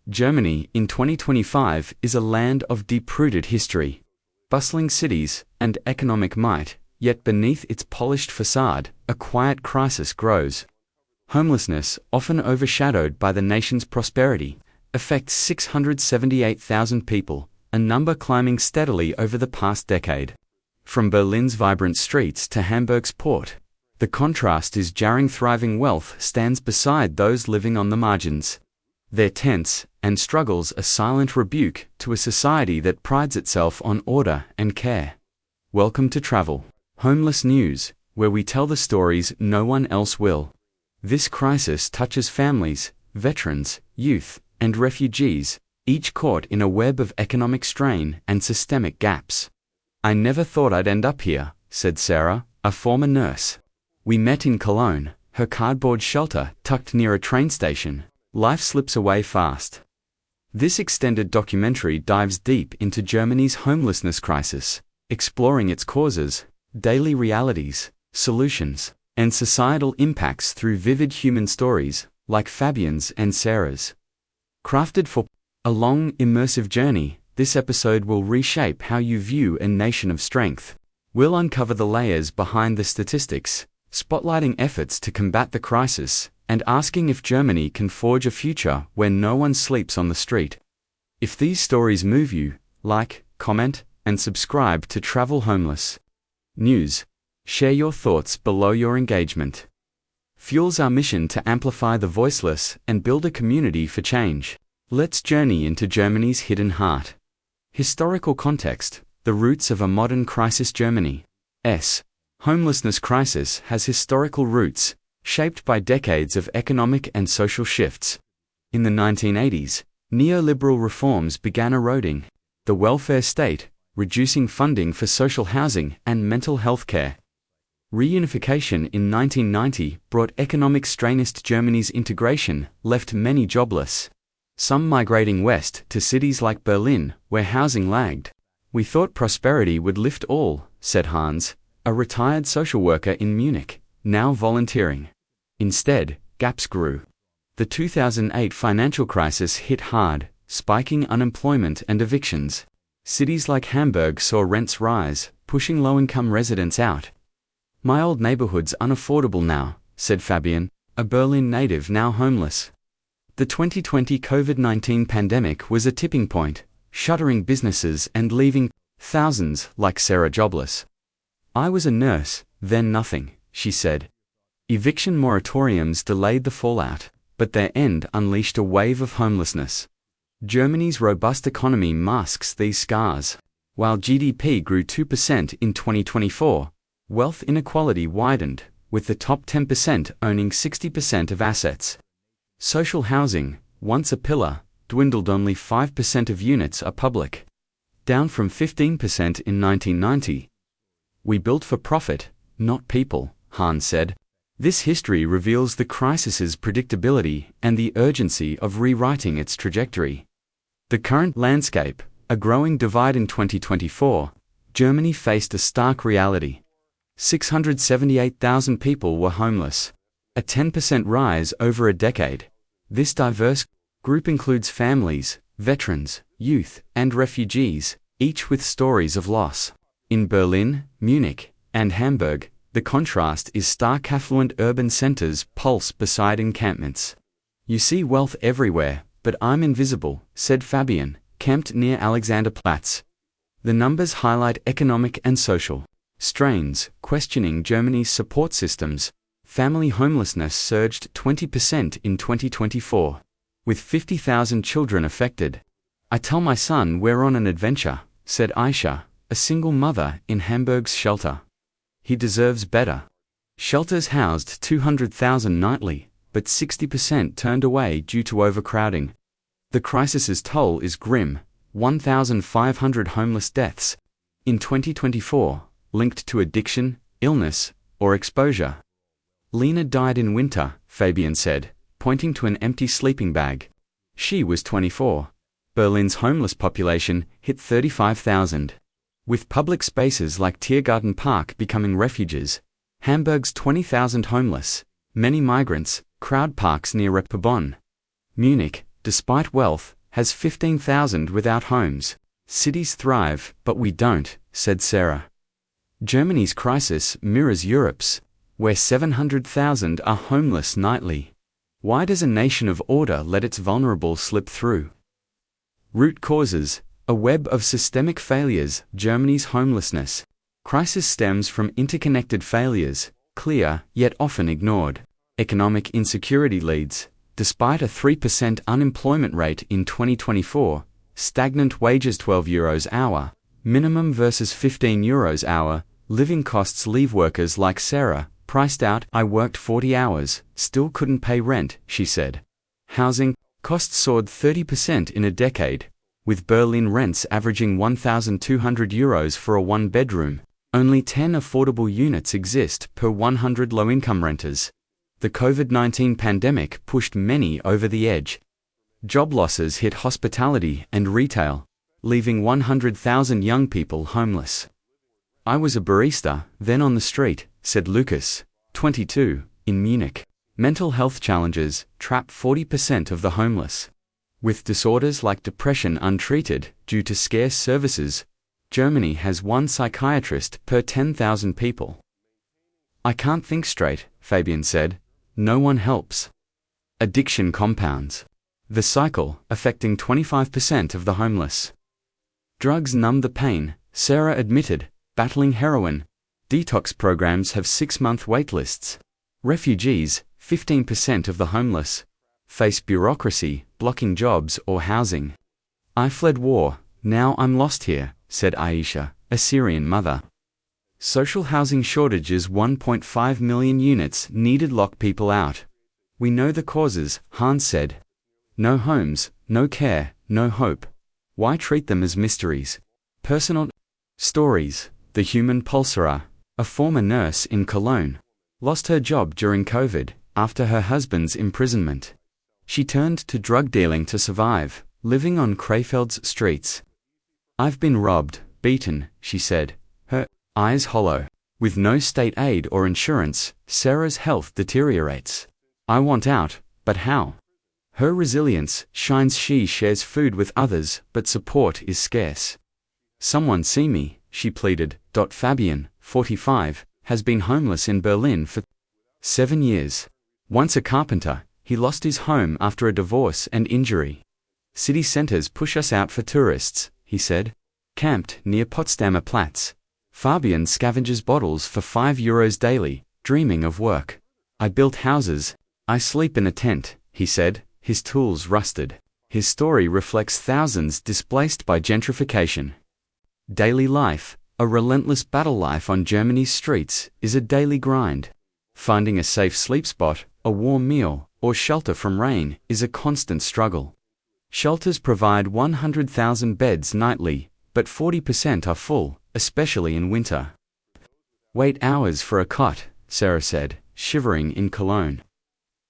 Germany in 2025 is a land of deep-rooted history, bustling cities, and economic might, yet beneath its polished facade, a quiet crisis grows. Homelessness, often overshadowed by the nation's prosperity, affects 678,000 people, a number climbing steadily over the past decade. From Berlin's vibrant streets to Hamburg's port, the contrast is jarring. Thriving wealth stands beside those living on the margins. Their tents and struggles a silent rebuke to a society that prides itself on order and care. Welcome to Travel Homeless News, where we tell the stories no one else will. This crisis touches families, veterans, youth, and refugees, each caught in a web of economic strain and systemic gaps. "I never thought I'd end up here," said Sarah, a former nurse. "We met in Cologne, her cardboard shelter tucked near a train station. Life slips away fast." This extended documentary dives deep into Germany's homelessness crisis, exploring its causes, daily realities, solutions, and societal impacts through vivid human stories, like Fabian's and Sarah's. Crafted for a long, immersive journey, this episode will reshape how you view a nation of strength. We'll uncover the layers behind the statistics, spotlighting efforts to combat the crisis, and asking if Germany can forge a future where no one sleeps on the street. If these stories move you, like, comment, and subscribe to Travel Homeless News. Share your thoughts below. Your engagement fuels our mission to amplify the voiceless and build a community for change. Let's journey into Germany's hidden heart. Historical context: the roots of a modern crisis. Germany's homelessness crisis has historical roots, shaped by decades of economic and social shifts. In the 1980s, neoliberal reforms began eroding the welfare state, reducing funding for social housing and mental health care. Reunification in 1990 brought economic strain. Germany's integration left many jobless, some migrating west to cities like Berlin, where housing lagged. "We thought prosperity would lift all," said Hans, a retired social worker in Munich, now volunteering. Instead, gaps grew. The 2008 financial crisis hit hard, spiking unemployment and evictions. Cities like Hamburg saw rents rise, pushing low-income residents out. "My old neighborhood's unaffordable now," said Fabian, a Berlin native now homeless. The 2020 COVID-19 pandemic was a tipping point, shuttering businesses and leaving thousands like Sarah jobless. "I was a nurse, then nothing," she said. Eviction moratoriums delayed the fallout, but their end unleashed a wave of homelessness. Germany's robust economy masks these scars. While GDP grew 2% in 2024, wealth inequality widened, with the top 10% owning 60% of assets. Social housing, once a pillar, dwindled. Only 5% of units are public, down from 15% in 1990. "We built for profit, not people," Hans said. This history reveals the crisis's predictability and the urgency of rewriting its trajectory. The current landscape: a growing divide. In 2024, Germany faced a stark reality. 678,000 people were homeless, a 10% rise over a decade. This diverse group includes families, veterans, youth, and refugees, each with stories of loss. In Berlin, Munich, and Hamburg, the contrast is stark. Affluent urban centers pulse beside encampments. "You see wealth everywhere, but I'm invisible," said Fabian, camped near Alexanderplatz. The numbers highlight economic and social strains, questioning Germany's support systems. Family homelessness surged 20% in 2024, with 50,000 children affected. "I tell my son we're on an adventure," said Aisha, a single mother in Hamburg's shelter. "He deserves better." Shelters housed 200,000 nightly, but 60% turned away due to overcrowding. The crisis's toll is grim: 1,500 homeless deaths in 2024, linked to addiction, illness, or exposure. "Lena died in winter," Fabian said, pointing to an empty sleeping bag. She was 24. Berlin's homeless population hit 35,000. With public spaces like Tiergarten Park becoming refuges, Hamburg's 20,000 homeless, many migrants, crowd parks near Reeperbahn. Munich, despite wealth, has 15,000 without homes. Cities thrive, but we don't, said Sarah. Germany's crisis mirrors Europe's, where 700,000 are homeless nightly. Why does a nation of order let its vulnerable slip through? Root causes: a web of systemic failures. Germany's homelessness crisis stems from interconnected failures, clear yet often ignored. Economic insecurity leads. Despite a 3% unemployment rate in 2024, stagnant wages €12 hour, minimum versus €15 hour, living costs leave workers like Sarah priced out. I worked 40 hours, still couldn't pay rent, she said. Housing costs soared 30% in a decade, with Berlin rents averaging €1,200 for a one-bedroom. Only 10 affordable units exist per 100 low-income renters. The COVID-19 pandemic pushed many over the edge. Job losses hit hospitality and retail, leaving 100,000 young people homeless. I was a barista, then on the street, said Lucas, 22, in Munich. Mental health challenges trap 40% of the homeless. With disorders like depression untreated due to scarce services, Germany has one psychiatrist per 10,000 people. I can't think straight, Fabian said. No one helps. Addiction compounds. The cycle, affecting 25% of the homeless. Drugs numb the pain, Sarah admitted, battling heroin. Detox programs have 6-month waitlists. Refugees, 15% of the homeless, face bureaucracy, blocking jobs or housing. I fled war, now I'm lost here, said Aisha, a Syrian mother. Social housing shortages: 1.5 million units needed lock people out. We know the causes, Hans said. No homes, no care, no hope. Why treat them as mysteries? Personal stories. The human pulsar, a former nurse in Cologne, lost her job during COVID after her husband's imprisonment. She turned to drug dealing to survive, living on Krefeld's streets. I've been robbed, beaten, she said, her eyes hollow. With no state aid or insurance, Sarah's health deteriorates. I want out, but how? Her resilience shines. She shares food with others, but support is scarce. Someone see me, she pleaded. Fabian, 45, has been homeless in Berlin for 7 years. Once a carpenter, he lost his home after a divorce and injury. City centers push us out for tourists, he said. Camped near Potsdamer Platz, Fabian scavenges bottles for €5 daily, dreaming of work. I built houses. I sleep in a tent, he said, his tools rusted. His story reflects thousands displaced by gentrification. Daily life, a relentless battle. Life on Germany's streets is a daily grind. Finding a safe sleep spot, a warm meal, or shelter from rain is a constant struggle. Shelters provide 100,000 beds nightly, but 40% are full, especially in winter. Wait hours for a cot, Sarah said, shivering in Cologne.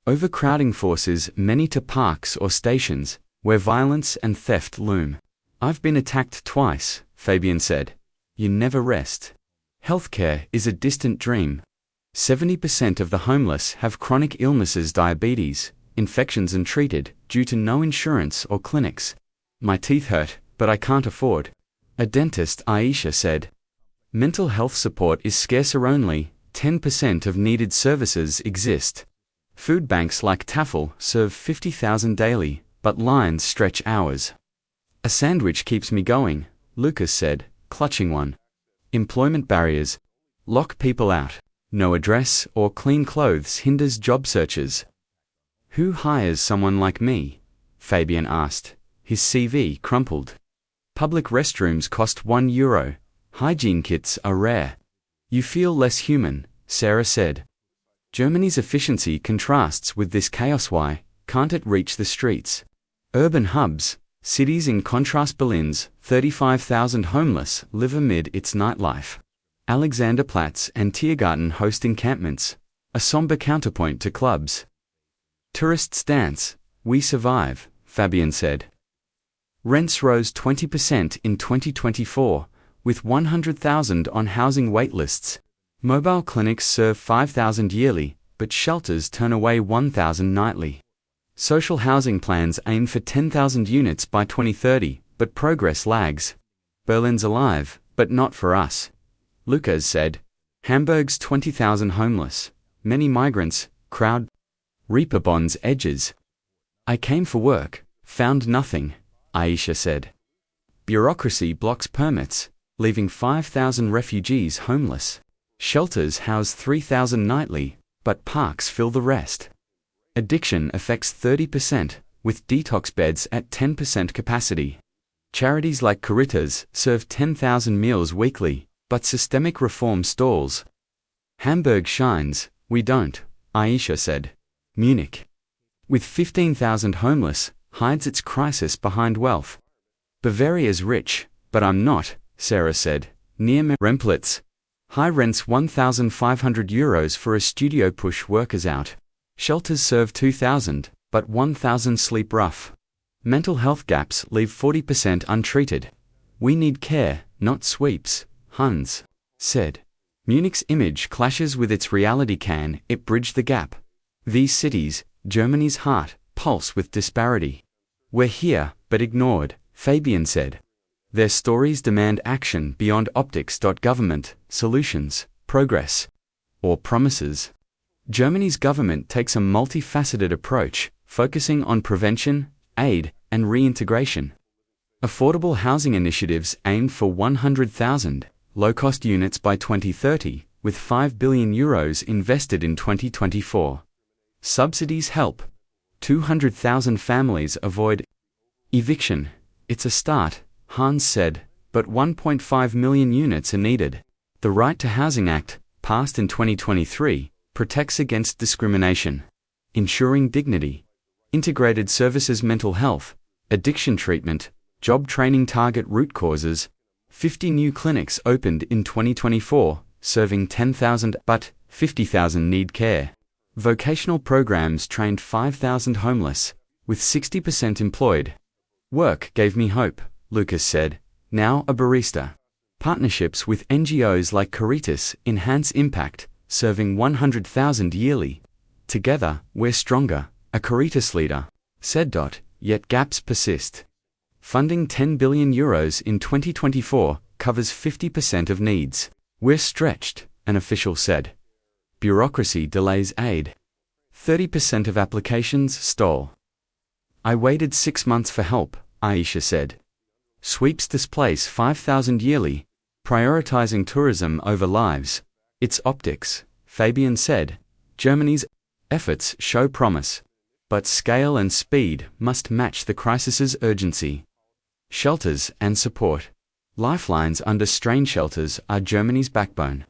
Overcrowding forces many to parks or stations, where violence and theft loom. I've been attacked twice, Fabian said. You never rest. Healthcare is a distant dream. 70% of the homeless have chronic illnesses: diabetes, infections untreated due to no insurance or clinics. My teeth hurt, but I can't afford a dentist, Aisha said. Mental health support is scarcer. Only 10% of needed services exist. Food banks like Tafel serve 50,000 daily, but lines stretch hours. A sandwich keeps me going, Lucas said, clutching one. Employment barriers lock people out. No address or clean clothes hinders job searches. Who hires someone like me? Fabian asked, his CV crumpled. Public restrooms cost €1. Hygiene kits are rare. You feel less human, Sarah said. Germany's efficiency contrasts with this chaos. Why can't it reach the streets? Urban hubs, cities in contrast. Berlin's 35,000 homeless live amid its nightlife. Alexanderplatz and Tiergarten host encampments, a somber counterpoint to clubs. Tourists dance, we survive, Fabian said. Rents rose 20% in 2024, with 100,000 on housing waitlists. Mobile clinics serve 5,000 yearly, but shelters turn away 1,000 nightly. Social housing plans aim for 10,000 units by 2030, but progress lags. Berlin's alive, but not for us. Lucas said. Hamburg's 20,000 homeless. Many migrants, crowd. Reaper bonds edges. I came for work, found nothing, Aisha said. Bureaucracy blocks permits, leaving 5,000 refugees homeless. Shelters house 3,000 nightly, but parks fill the rest. Addiction affects 30%, with detox beds at 10% capacity. Charities like Caritas serve 10,000 meals weekly, but systemic reform stalls. Hamburg shines, we don't, Aisha said. Munich, with 15,000 homeless, hides its crisis behind wealth. Bavaria's rich, but I'm not, Sarah said. Near Remplitz. High rents €1,500 for a studio push workers out. Shelters serve 2,000, but 1,000 sleep rough. Mental health gaps leave 40% untreated. We need care, not sweeps, Hans said. Munich's image clashes with its reality. Can it bridge the gap? These cities, Germany's heart, pulse with disparity. We're here, but ignored, Fabian said. Their stories demand action beyond optics. Government, solutions, progress, or promises. Germany's government takes a multifaceted approach, focusing on prevention, aid, and reintegration. Affordable housing initiatives aimed for 100,000 low-cost units by 2030, with €5 billion invested in 2024. Subsidies help 200,000 families avoid eviction. It's a start, Hans said, but 1.5 million units are needed. The Right to Housing Act, passed in 2023, protects against discrimination, ensuring dignity. Integrated services, mental health, addiction treatment, job training target root causes. 50 new clinics opened in 2024, serving 10,000, but 50,000 need care. Vocational programs trained 5,000 homeless, with 60% employed. Work gave me hope, Lucas said, now a barista. Partnerships with NGOs like Caritas enhance impact, serving 100,000 yearly. Together, we're stronger, a Caritas leader said. Yet gaps persist. Funding €10 billion in 2024 covers 50% of needs. We're stretched, an official said. Bureaucracy delays aid. 30% of applications stall. I waited 6 months for help, Aisha said. Sweeps displace 5,000 yearly, prioritizing tourism over lives. It's optics, Fabian said. Germany's efforts show promise, but scale and speed must match the crisis's urgency. Shelters and support. Lifelines under strain. Shelters are Germany's backbone,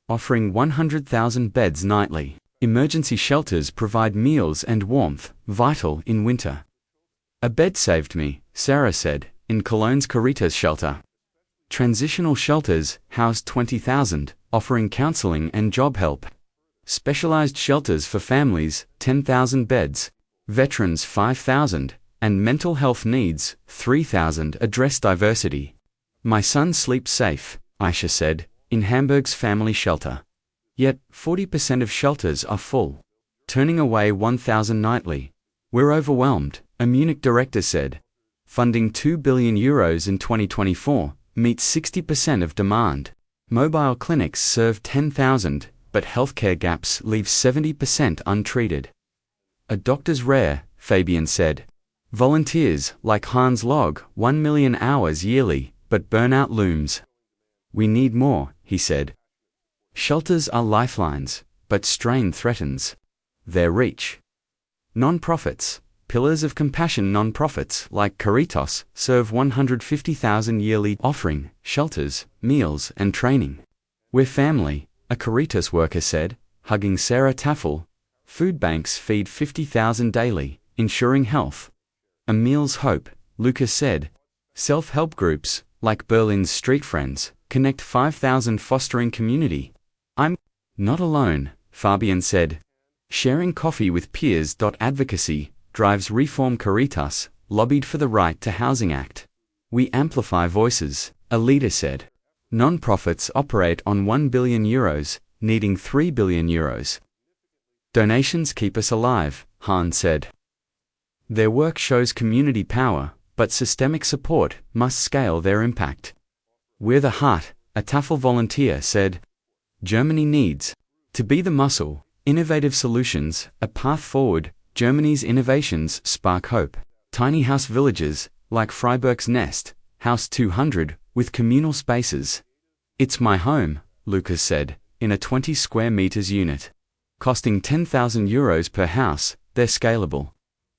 offering 100,000 beds nightly. Emergency shelters provide meals and warmth, vital in winter. A bed saved me, Sarah said, in Cologne's Caritas shelter. Transitional shelters house 20,000, offering counseling and job help. Specialized shelters for families, 10,000 beds. Veterans 5,000, and mental health needs, 3,000 address diversity. My son sleeps safe, Aisha said, in Hamburg's family shelter. Yet, 40% of shelters are full, turning away 1,000 nightly. We're overwhelmed, a Munich director said. Funding €2 billion in 2024 meets 60% of demand. Mobile clinics serve 10,000, but healthcare gaps leave 70% untreated. A doctor's rare, Fabian said. Volunteers, like Hans log 1 million hours yearly, but burnout looms. We need more, he said. Shelters are lifelines, but strain threatens their reach. Non-profits, pillars of compassion. Non-profits like Caritas serve 150,000 yearly, offering shelters, meals, and training. We're family, a Caritas worker said, hugging Sarah Taffel. Food banks feed 50,000 daily, ensuring health. A meal's hope, Lucas said. Self-help groups, like Berlin's Street Friends, connect 5,000, fostering community. I'm not alone, Fabian said. Sharing coffee with peers. Advocacy drives reform. Caritas lobbied for the Right to Housing Act. We amplify voices, a leader said. Non-profits operate on €1 billion, needing €3 billion. Donations keep us alive, Hans said. Their work shows community power, but systemic support must scale their impact. We're the heart, a TAFL volunteer said. Germany needs to be the muscle, innovative solutions, a path forward. Germany's innovations spark hope. Tiny house villages, like Freiburg's Nest, House 200, with communal spaces. It's my home, Lucas said, in a 20 square meters unit. Costing €10,000 per house, they're scalable.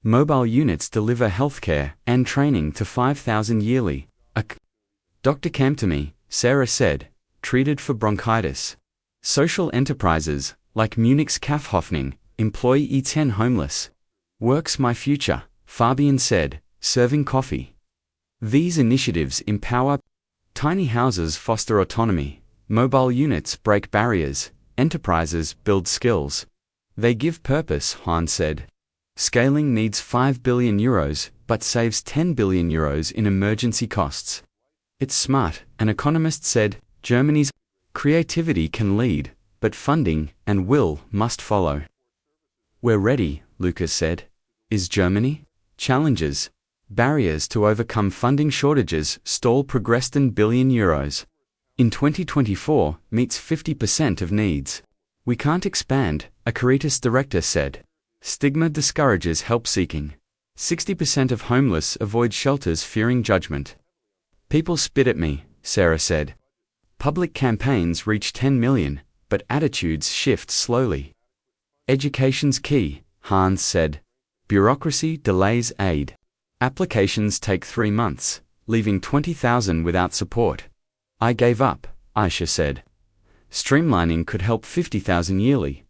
Mobile units deliver healthcare and training to 5,000 yearly. A doctor came to me, Sarah said, treated for bronchitis. Social enterprises, like Munich's Kaufhoffning, employ 10 homeless. Work's my future, Fabian said, serving coffee. These initiatives empower. Tiny houses foster autonomy. Mobile units break barriers. Enterprises build skills. They give purpose, Hans said. Scaling needs €5 billion, but saves €10 billion in emergency costs. It's smart, an economist said. Germany's creativity can lead, but funding and will must follow. We're ready, Lucas said. Is Germany? Challenges. Barriers to overcome funding shortages stall progressed in €1 billion. In 2024, meets 50% of needs. We can't expand, a Caritas director said. Stigma discourages help seeking. 60% of homeless avoid shelters fearing judgment. People spit at me, Sarah said. Public campaigns reach 10 million, but attitudes shift slowly. Education's key, Hans said. Bureaucracy delays aid. Applications take 3 months, leaving 20,000 without support. I gave up, Aisha said. Streamlining could help 50,000 yearly.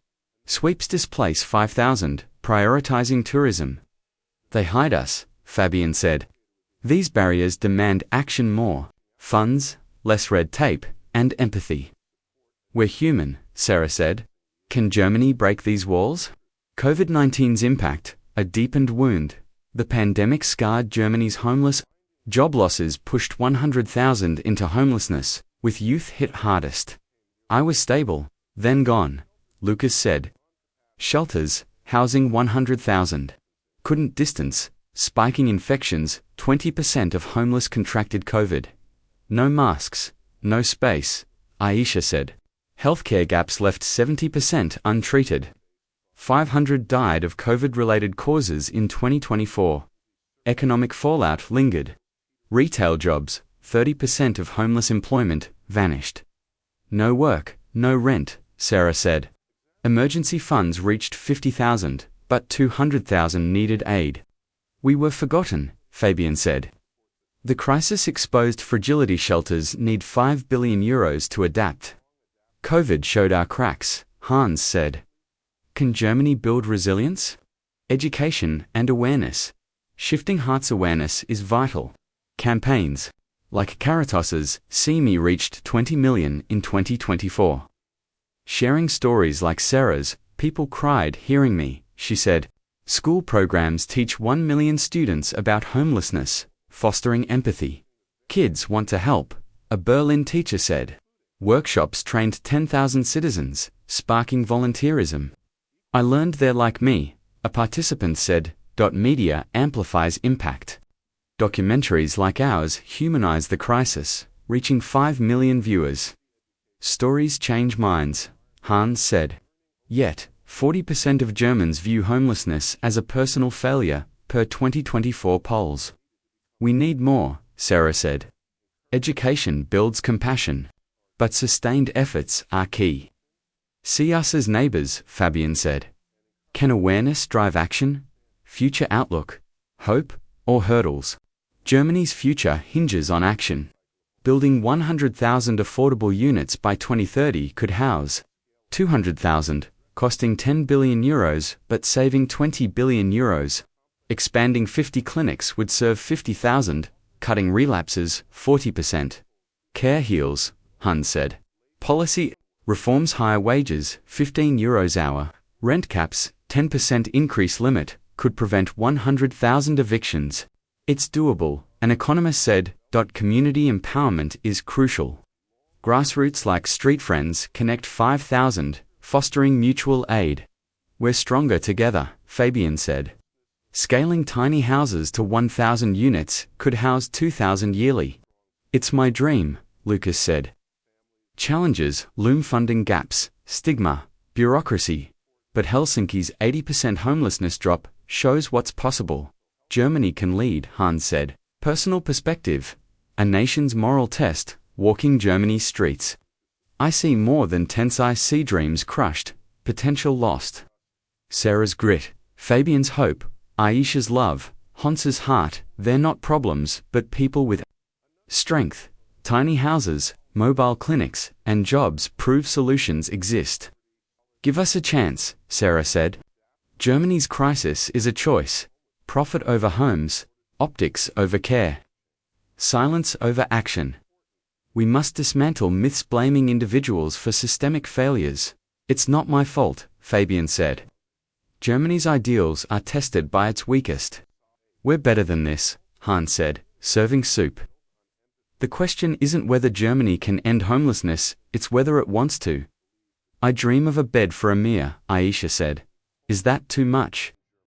Sweeps displace 5,000, prioritizing tourism. They hide us, Fabian said. These barriers demand action: more funds, less red tape, and empathy. We're human, Sarah said. Can Germany break these walls? COVID-19's impact, a deepened wound. The pandemic scarred Germany's homeless. Job losses pushed 100,000 into homelessness, with youth hit hardest. I was stable, then gone, Lucas said. Shelters, housing 100,000. Couldn't distance, spiking infections, 20% of homeless contracted COVID. No masks, no space, Aisha said. Healthcare gaps left 70% untreated. 500 died of COVID-related causes in 2024. Economic fallout lingered. Retail jobs, 30% of homeless employment, vanished. No work, no rent, Sarah said. Emergency funds reached 50,000, but 200,000 needed aid. We were forgotten, Fabian said. The crisis exposed fragility. Shelters need €5 billion to adapt. COVID showed our cracks, Hans said. Can Germany build resilience? Education and awareness. Shifting hearts. Awareness is vital. Campaigns, like Caritas's See Me, reached 20 million in 2024. Sharing stories like Sarah's, people cried hearing me, she said. School programs teach 1 million students about homelessness, fostering empathy. Kids want to help, a Berlin teacher said. Workshops trained 10,000 citizens, sparking volunteerism. I learned they're like me, a participant said. Media amplifies impact. Documentaries like ours humanize the crisis, reaching 5 million viewers. Stories change minds, Hans said. Yet, 40% of Germans view homelessness as a personal failure, per 2024 polls. We need more, Sarah said. Education builds compassion, but sustained efforts are key. See us as neighbors, Fabian said. Can awareness drive action? Future outlook, hope, or hurdles? Germany's future hinges on action. Building 100,000 affordable units by 2030 could house 200,000, costing €10 billion but saving €20 billion. Expanding 50 clinics would serve 50,000, cutting relapses 40%. Care heals, Hans said. Policy reforms: higher wages, €15 hour, rent caps, 10% increase limit, could prevent 100,000 evictions. It's doable, an economist said. Community empowerment is crucial. Grassroots like Street Friends connect 5,000, fostering mutual aid. We're stronger together, Fabian said. Scaling tiny houses to 1,000 units could house 2,000 yearly. It's my dream, Lucas said. Challenges loom: funding gaps, stigma, bureaucracy. But Helsinki's 80% homelessness drop shows what's possible. Germany can lead, Hans said. Personal perspective. A nation's moral test, walking Germany's streets. I see more than tensai sea dreams crushed, potential lost. Sarah's grit, Fabian's hope, Aisha's love, Hans's heart. They're not problems, but people with strength. Tiny houses, mobile clinics, and jobs prove solutions exist. Give us a chance, Sarah said. Germany's crisis is a choice. Profit over homes, optics over care. Silence over action. We must dismantle myths blaming individuals for systemic failures. It's not my fault, Fabian said. Germany's ideals are tested by its weakest. We're better than this, Hans said, serving soup. The question isn't whether Germany can end homelessness, it's whether it wants to. I dream of a bed for Amir, Aisha said. Is that too much?